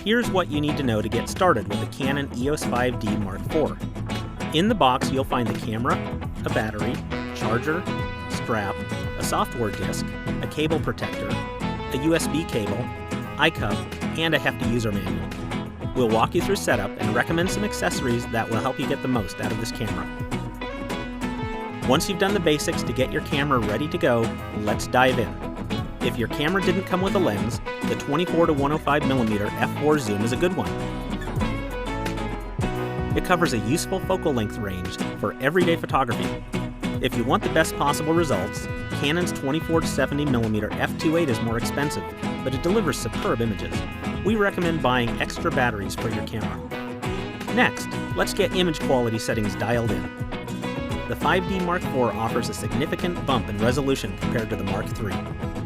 here's what you need to know to get started with the Canon EOS 5D Mark IV. In the box, you'll find the camera, a battery, charger, strap, a software disk, a cable protector, a USB cable, iCup, and a hefty user manual. We'll walk you through setup and recommend some accessories that will help you get the most out of this camera. Once you've done the basics to get your camera ready to go, let's dive in. If your camera didn't come with a lens, the 24 to 105mm f4 zoom is a good one. It covers a useful focal length range for everyday photography. If you want the best possible results, Canon's 24 to 70mm f2.8 is more expensive, but it delivers superb images. We recommend buying extra batteries for your camera. Next, let's get image quality settings dialed in. The 5D Mark IV offers a significant bump in resolution compared to the Mark III.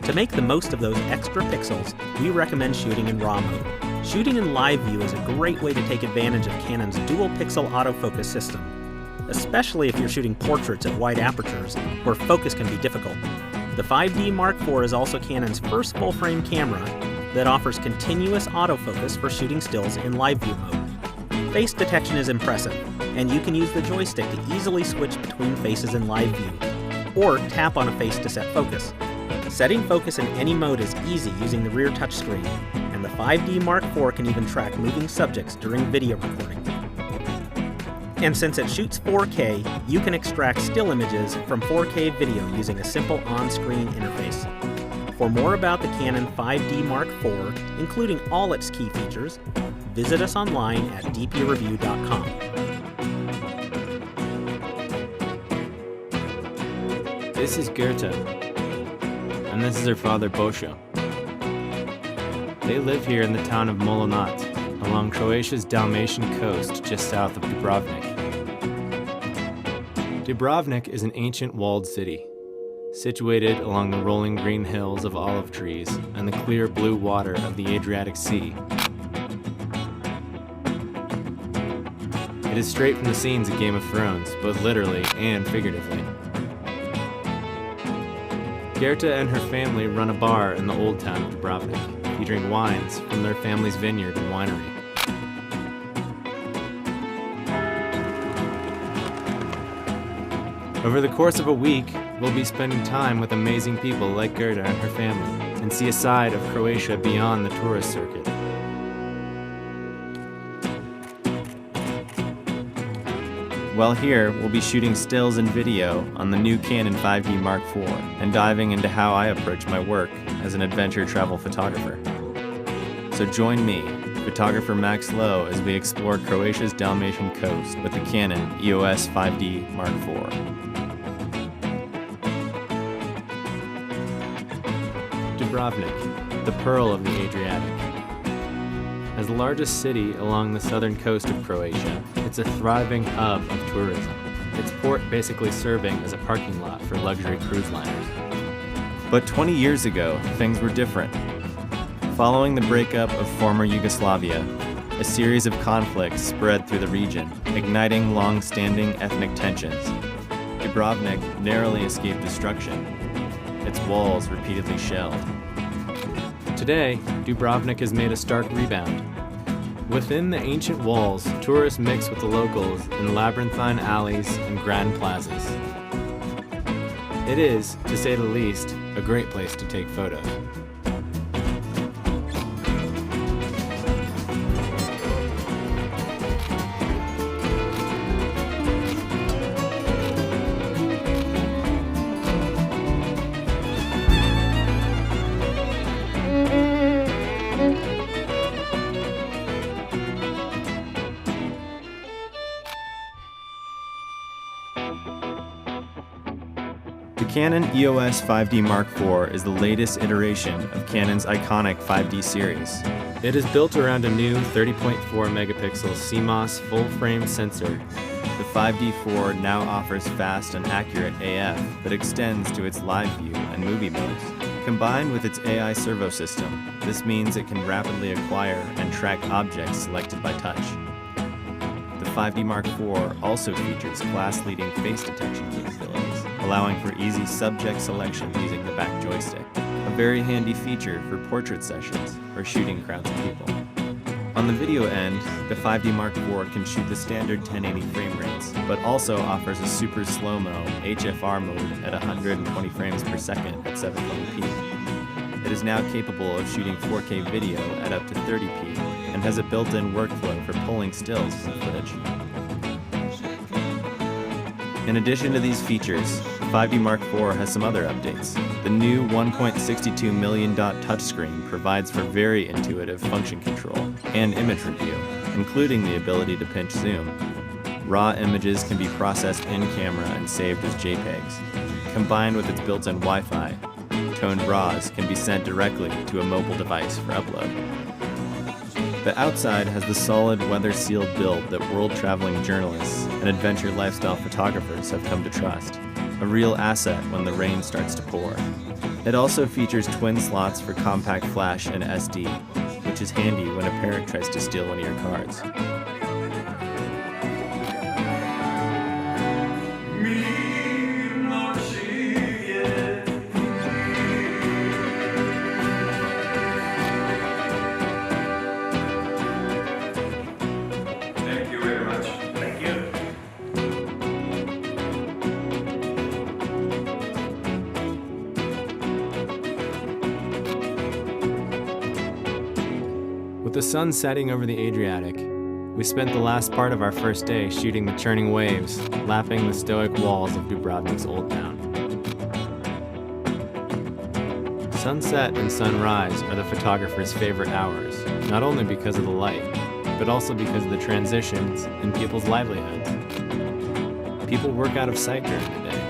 To make the most of those extra pixels, we recommend shooting in RAW mode. Shooting in live view is a great way to take advantage of Canon's dual pixel autofocus system, especially if you're shooting portraits at wide apertures where focus can be difficult. The 5D Mark IV is also Canon's first full-frame camera that offers continuous autofocus for shooting stills in live view mode. Face detection is impressive, and you can use the joystick to easily switch between faces in live view, or tap on a face to set focus. Setting focus in any mode is easy using the rear touchscreen, and the 5D Mark IV can even track moving subjects during video recording. And since it shoots 4K, you can extract still images from 4K video using a simple on-screen interface. For more about the Canon 5D Mark IV, including all its key features, visit us online at dpreview.com. This is Goethe, and this is her father Bosho. They live here in the town of Molonat, along Croatia's Dalmatian coast just south of Dubrovnik. Dubrovnik is an ancient walled city, situated along the rolling green hills of olive trees and the clear blue water of the Adriatic Sea. It is straight from the scenes of Game of Thrones, both literally and figuratively. Goethe and her family run a bar in the old town of Dubrovnik, featuring wines from their family's vineyard and winery. Over the course of a week, we'll be spending time with amazing people like Goethe and her family, and see a side of Croatia beyond the tourist circuit. While here, we'll be shooting stills and video on the new Canon 5D Mark IV and diving into how I approach my work as an adventure travel photographer. So join me, photographer Max Lowe, as we explore Croatia's Dalmatian coast with the Canon EOS 5D Mark IV. Dubrovnik, the pearl of the Adriatic. As the largest city along the southern coast of Croatia, it's a thriving hub of tourism, its port basically serving as a parking lot for luxury cruise liners. But 20 years ago, things were different. Following the breakup of former Yugoslavia, a series of conflicts spread through the region, igniting long-standing ethnic tensions. Dubrovnik narrowly escaped destruction, its walls repeatedly shelled. Today, Dubrovnik has made a stark rebound. Within the ancient walls, tourists mix with the locals in labyrinthine alleys and grand plazas. It is, to say the least, a great place to take photos. The Canon EOS 5D Mark IV is the latest iteration of Canon's iconic 5D series. It is built around a new 30.4 megapixel CMOS full-frame sensor. The 5D4 now offers fast and accurate AF that extends to its live view and movie modes. Combined with its AI servo system, this means it can rapidly acquire and track objects selected by touch. The 5D Mark IV also features class-leading face detection capabilities, allowing for easy subject selection using the back joystick, a very handy feature for portrait sessions or shooting crowds of people. On the video end, the 5D Mark IV can shoot the standard 1080 frame rates, but also offers a super slow-mo HFR mode at 120 frames per second at 720p. It is now capable of shooting 4K video at up to 30p and has a built-in workflow for pulling stills from footage. In addition to these features, the 5D Mark IV has some other updates. The new 1.62 million dot touchscreen provides for very intuitive function control and image review, including the ability to pinch zoom. Raw images can be processed in-camera and saved as JPEGs. Combined with its built-in Wi-Fi, toned RAWs can be sent directly to a mobile device for upload. The outside has the solid weather-sealed build that world-traveling journalists and adventure lifestyle photographers have come to trust, a real asset when the rain starts to pour. It also features twin slots for compact flash and SD, which is handy when a parent tries to steal one of your cards. Thank you very much. Thank you. With the sun setting over the Adriatic, we spent the last part of our first day shooting the churning waves, lapping the stoic walls of Dubrovnik's old town. Sunset and sunrise are the photographer's favorite hours, not only because of the light, but also because of the transitions in people's livelihoods. People work out of sight during the day,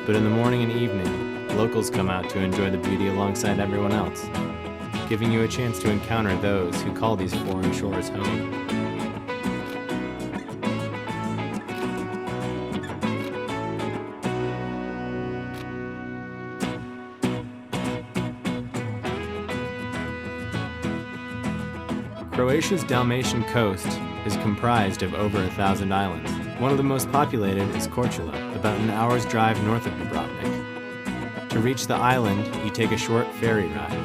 but in the morning and evening, locals come out to enjoy the beauty alongside everyone else, giving you a chance to encounter those who call these foreign shores home. Croatia's Dalmatian coast is comprised of over 1,000 islands. One of the most populated is Korčula, about an hour's drive north of Dubrovnik. To reach the island, you take a short ferry ride.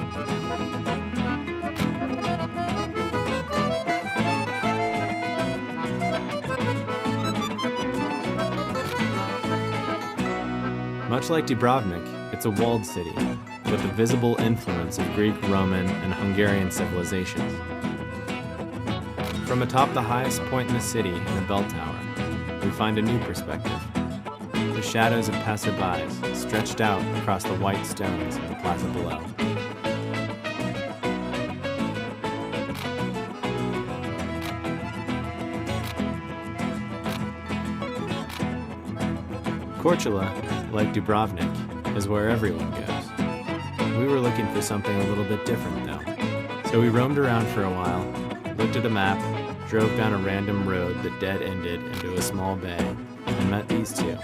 Much like Dubrovnik, it's a walled city, with a visible influence of Greek, Roman, and Hungarian civilizations. From atop the highest point in the city, in a bell tower, we find a new perspective. The shadows of passerbys stretched out across the white stones of the plaza below. Korčula, like Dubrovnik, is where everyone goes. We were looking for something a little bit different though. So we roamed around for a while, looked at a map, drove down a random road that dead-ended into a small bay, and met these two,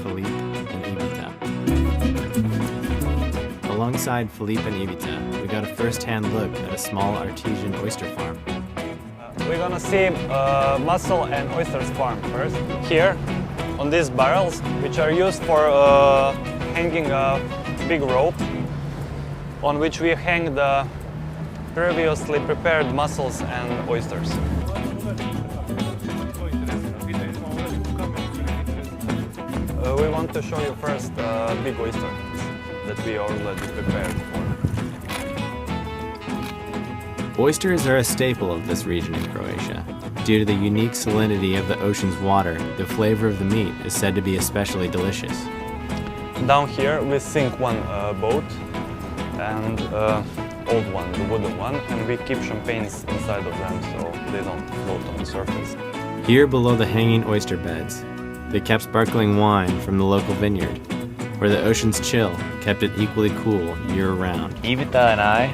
Felipe and Ivica. Alongside Felipe and Ivica, we got a first-hand look at a small artesian oyster farm. We're gonna see mussel and oysters farm first. Here, on these barrels, which are used for hanging a big rope, on which we hang the previously prepared mussels and oysters. We want to show you first big oyster that we already prepared for. Oysters are a staple of this region in Croatia. Due to the unique salinity of the ocean's water, the flavor of the meat is said to be especially delicious. Down here we sink one boat and old one, the wooden one, and we keep champagnes inside of them so they don't float on the surface. Here below the hanging oyster beds, they kept sparkling wine from the local vineyard, where the ocean's chill kept it equally cool year-round. Ivica and I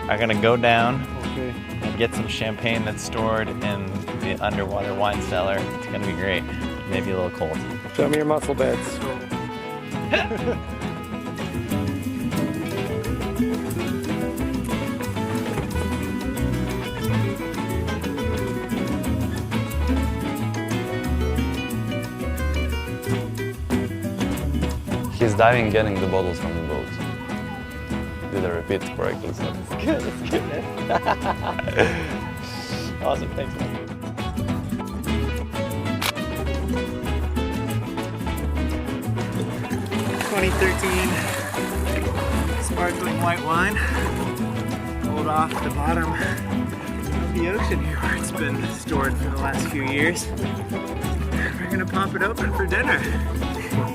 are gonna go down and get some champagne that's stored in the underwater wine cellar. It's gonna be great, maybe a little cold. Show me your mussel beds. He's diving, getting the bottles from the boat. Did I repeat correctly? So. It's good, it's good. Awesome, thanks, man. Sparkling white wine, pulled off the bottom of the ocean here where it's been stored for the last few years. We're gonna pop it open for dinner,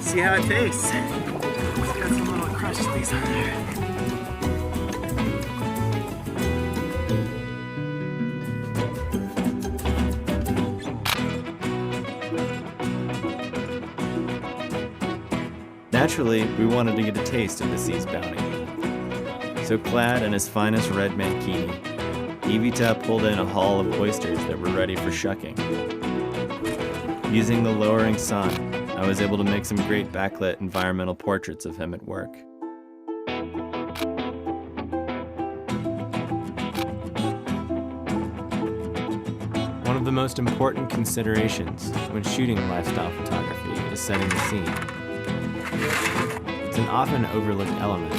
see how it tastes. It's got some little crusties on there. Naturally, we wanted to get a taste of the sea's bounty. So clad in his finest red mankini, Evita pulled in a haul of oysters that were ready for shucking. Using the lowering sun, I was able to make some great backlit environmental portraits of him at work. One of the most important considerations when shooting lifestyle photography is setting the scene. It's an often overlooked element.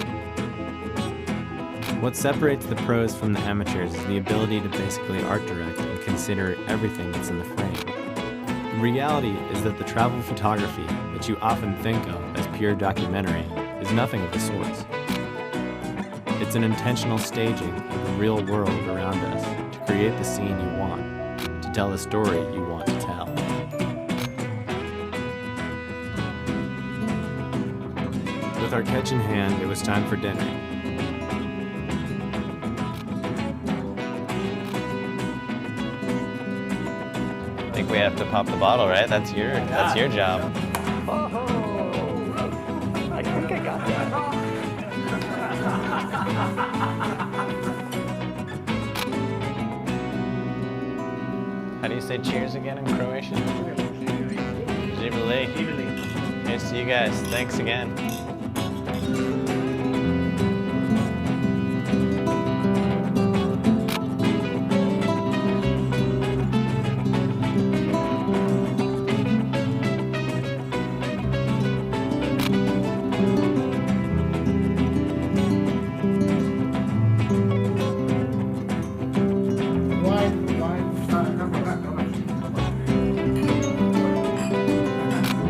What separates the pros from the amateurs is the ability to basically art direct and consider everything that's in the frame. The reality is that the travel photography that you often think of as pure documentary is nothing of the sorts. It's an intentional staging of the real world around us to create the scene you want, to tell the story you want to tell. With our catch in hand, it was time for dinner. I think we have to pop the bottle, right? That's your job. I think I got that. How do you say cheers again in Croatian? Živeli. Here's to you guys. Thanks again.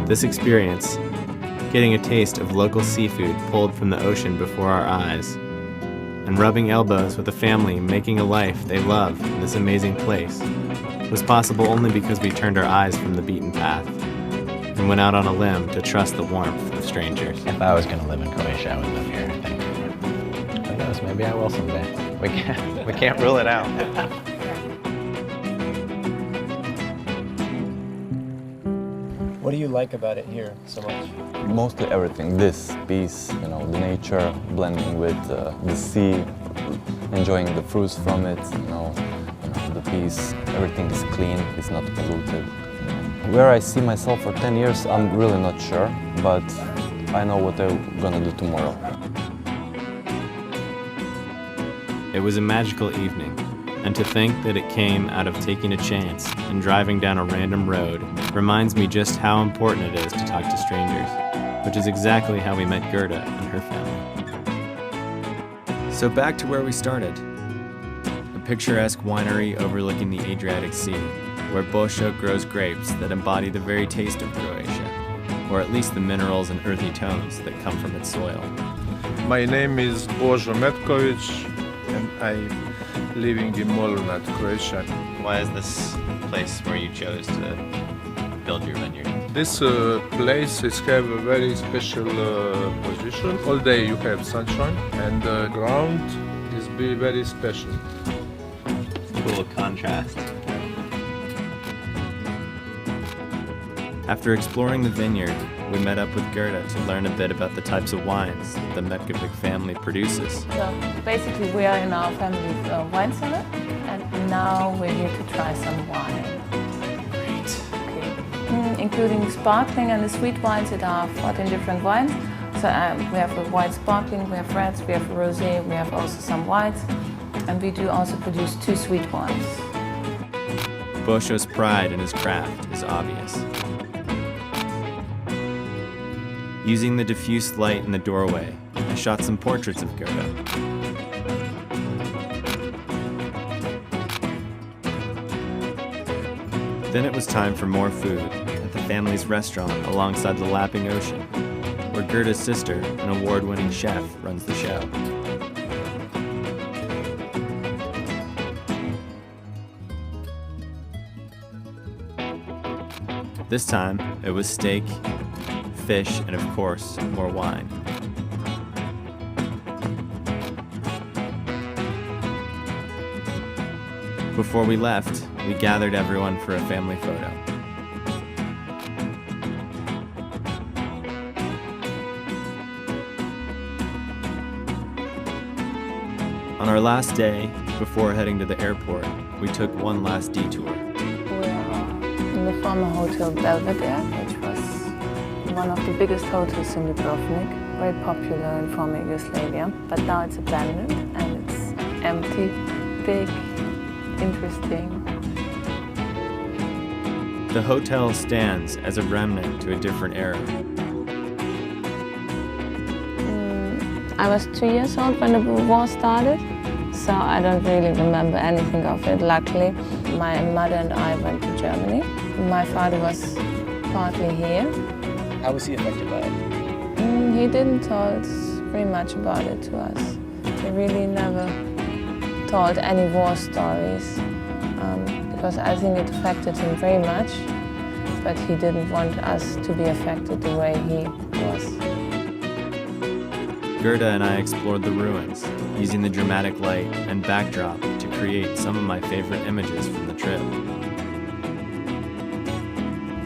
This experience, getting a taste of local seafood pulled from the ocean before our eyes, and rubbing elbows with a family making a life they love in this amazing place, was possible only because we turned our eyes from the beaten path and went out on a limb to trust the warmth of strangers. If I was going to live in Croatia, I would live here, I think. Who knows, maybe I will someday. We can't rule it out. What do you like about it here so much? Mostly everything. This peace, the nature, blending with the sea, enjoying the fruits from it, the peace. Everything is clean, it's not polluted. Where I see myself for 10 years, I'm really not sure, but I know what I'm gonna do tomorrow. It was a magical evening, and to think that it came out of taking a chance and driving down a random road reminds me just how important it is to talk to strangers, which is exactly how we met Gerda and her family. So back to where we started. A picturesque winery overlooking the Adriatic Sea, where Bošo grows grapes that embody the very taste of Croatia, or at least the minerals and earthy tones that come from its soil. My name is Božo Metković and I'm living in Molunat, Croatia. Why is this place where you chose to build your vineyard? This place is have a very special position. All day you have sunshine and the ground is be very special. Cool contrast. After exploring the vineyard, we met up with Gerda to learn a bit about the types of wines that the Metković family produces. So basically we are in our family's wine cellar and now we're here to try some wine. Great. Okay. Including sparkling and the sweet wines that are 14 different wines. So we have a white sparkling, we have reds, we have rosé, we have also some whites. And we do also produce 2 sweet wines. Bošo's pride in his craft is obvious. Using the diffuse light in the doorway, I shot some portraits of Gerda. Then it was time for more food at the family's restaurant alongside the lapping ocean, where Gerda's sister, an award-winning chef, runs the show. This time, it was steak, fish, and of course, more wine. Before we left, we gathered everyone for a family photo. On our last day, before heading to the airport, we took one last detour. We are in the former Hotel Belvedere, which was one of the biggest hotels in Dubrovnik, very popular in former Yugoslavia, but now it's abandoned and it's empty, big, interesting. The hotel stands as a remnant to a different era. I was 2 years old when the war started, so I don't really remember anything of it, luckily. My mother and I went to Germany. My father was partly here. How was he affected by it? He didn't tell us very much about it to us. He really never told any war stories, because I think it affected him very much, but he didn't want us to be affected the way he was. Gerda and I explored the ruins, using the dramatic light and backdrop to create some of my favorite images from the trip.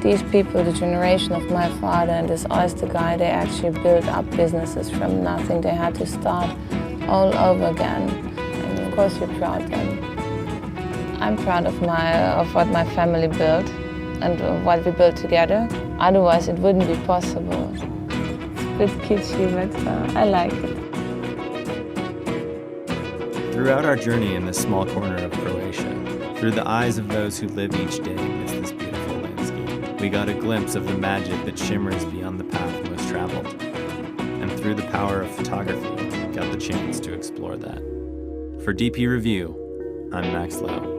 These people, the generation of my father and this oyster guy, they actually built up businesses from nothing. They had to start all over again. And of course you're proud then. I'm proud of what my family built and what we built together. Otherwise it wouldn't be possible. It's a bit kitschy, but I like it. Throughout our journey in this small corner of Croatia, through the eyes of those who live each day amidst this beautiful landscape, we got a glimpse of the magic that shimmers beyond the path most traveled. And through the power of photography, got the chance to explore that. For DP Review, I'm Max Lowe.